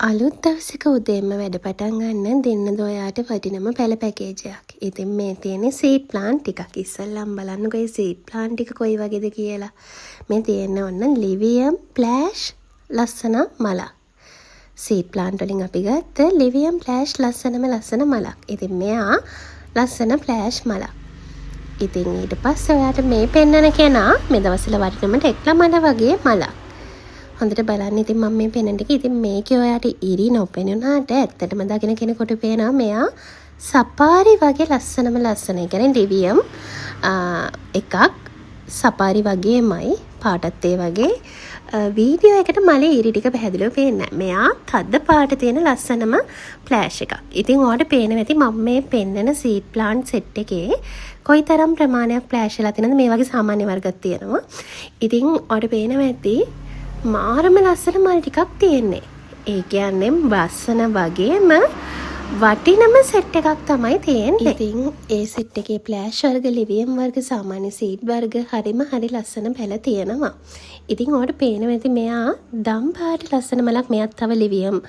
අලුත් දවසක උදේම වැඩ පටන් ගන්න දෙන්නද ඔයාට වටිනම පැල පැකේජයක්. ඉතින් මේ තියෙන්නේ සීඩ් ප්ලාන්ට් ටිකක්. ඉස්සල්ලාම බලන්නකෝ මේ සීඩ් ප්ලාන්ට් ටික කොයි වගේද කියලා. මේ තියෙන්නේ ඔන්න ලිවියම් ප්ලෑෂ් ලස්සන මලක්. සීඩ් ප්ලාන්ට් වලින් අපි ගත්ත ලිවියම් ප්ලෑෂ් ලස්සන මලක්. ඉතින් මෙයා ලස්සන ප්ලෑෂ් මලක්. ඉතින් ඊට පස්සේ ඔයාට මේ පෙන්නන කෙනා මේ දවස්වල වටිනම ටෙක්ලා මල වගේ මලක්. හොඳට බලන්න. ඉතින් මම මේ පෙන්නන ටික ඉතින් මේකේ ඔයාට ඉරි නොපෙනුනාට ඇත්තටම දකින කෙනෙකුට පේනවා මෙයා සපාරි වගේ ලස්සනම ලස්සන. ඒ කියන්නේ ලිවියම් එකක් සපාරි වගේමයි පාටත් ඒ වගේ. වීඩියෝ එකට මලේ ඉරි ටික පැහැදිලිව පේන්නේ නැහැ. මෙයා තද පාට තියෙන ලස්සනම ෆ්ලෑෂ් එකක්. ඉතින් ඔයාලට පේනවා ඇති මම මේ පෙන්නන සීඩ් ප්ලාන්ට් සෙට් එකේ කොයිතරම් ප්‍රමාණයක් ෆ්ලෑෂ් වෙලා තියෙනවද. මේ වගේ සාමාන්‍ය වර්ගයක් තියෙනවා. ඉතින් ඔයාලට පේනවා ඇති මාරම ලස්සන මල් ටිකක් තියෙන්නේ. ඒ කියන්නේ ලස්සන වගේම වටිනම සෙට් එකක් තමයි තියෙන්නේ. ඉතින් ඒ සෙට් එකේ ෆ්ලෑෂ් වර්ග, ලිවියම් වර්ග, සාමාන්‍ය සීඩ් වර්ග හරි ලස්සන පැල තියෙනවා. ඉතින් ඔයාලට පේනවා ඇති මෙයා දම් පාට ලස්සන මලක්. මෙයාත් තව ලිවියම්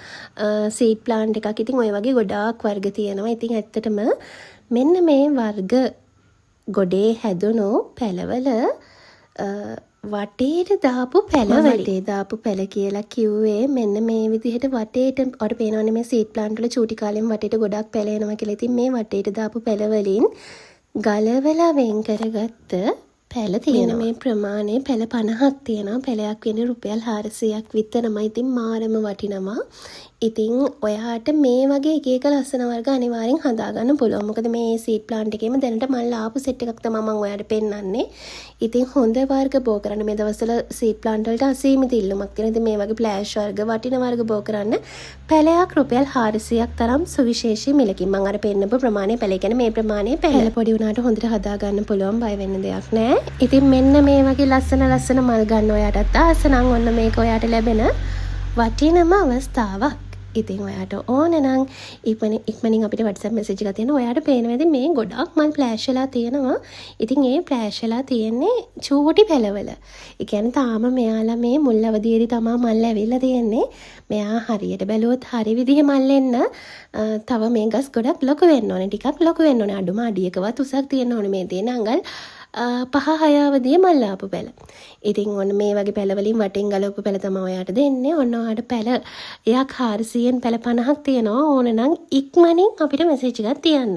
සීඩ් ප්ලාන්ට් එකක්. ඉතින් ඔය වගේ ගොඩාක් වර්ග තියෙනවා. ඉතින් ඇත්තටම මෙන්න මේ වර්ග ගොඩේ හැදුණු පැලවල වටේට දාපු පැලවල වටේ දාපු පැල කියලා කිව්වේ මෙන්න මේ විදිහට වටේට ඔයාලට පේනවනේ මේ සීඩ් ප්ලාන්ට් වල චූටි කාලෙම වටේට ගොඩක් පැල එනවා කියලා. ඉතින් මේ වටේට දාපු පැල වලින් ගලවලා වෙන් කරගත්ත පැල තියෙනවා. මේ ප්‍රමාණය පැල 50ක් තියෙනවා. පැලයක් වෙන්නේ රුපියල් 400ක් විතරමයි. ඉතින් මාරම වටිනවා. ඉතින් ඔයාට මේ වගේ එක ලස්සන වර්ග අනිවාර්යෙන් හදාගන්න පුළුවන්. මොකද මේ සීඩ් ප්ලාන්ට් එකේම දැනට මල් ආපු සෙට් එකක් තමයි මම ඔයාලට පෙන්නන්නේ. ඉතින් හොඳ වර්ග බෝ කරන්න මේ දවස්වල සීඩ් ප්ලාන්ට් වලට අසීමිත ඉල්ලුමක් තියෙනවා. ඉතින් මේ වගේ ෆ්ලෑෂ් වර්ග වටින වර්ග බෝ කරන්න පැලයක් රුපියල් 400ක් තරම් සුවිශේෂී මිලකින් මම අර පෙන්නපු ප්‍රමාණය පැල. ඒ කියන්නේ මේ ප්‍රමාණය පැල පොඩි වුණාට හොඳට හදාගන්න පුළුවන්. බය වෙන්න දෙයක් නැහැ. ඉතින් මෙන්න මේ වගේ ලස්සන මල් ගන්න ඔයාටත් ආස නම් ඔන්න මේක ඔයාට ලැබෙන වටිනම අවස්ථාවක්. ඉතින් ඔයාට ඕන නම් ඉක්මනින් අපිට WhatsApp message එකක් තියෙනවා. ඔයාට පේනවා ඇති මේ ගොඩක් මල් ෆ්ලෑෂ් වෙලා තියෙනවා. ඉතින් ඒ ෆ්ලෑෂ් වෙලා තියෙන්නේ චූටි පැලවල. ඒ කියන්නේ තාම මෙයාලා මේ මුල් අවදියේදී තමයි මල් ඇවිල්ලා තියෙන්නේ. මෙයා හරියට බැලුවොත් හරි විදිහේ මල් එන්න තව මේ ගස් ගොඩක් ලොකු වෙන්න ඕනේ. ටිකක් ලොකු වෙන්න ඕනේ. අඩුම අඩියකවත් උසක් තියෙන්න ඕනේ. මේ තියෙන අඟල් 5-6 අවදියේ මල් ආපු පැල. ඉතින් ඔන්න මේ වගේ පැලවලින් වටෙන් ගලවපු පැල තමයි ඔයාට දෙන්නේ. ඔන්න ඔයාට පැල එයක් 400න් පැල 50ක් තියෙනවා. ඕන නම් ඉක්මනින් අපිට මැසේජ් එකක් තියන්න.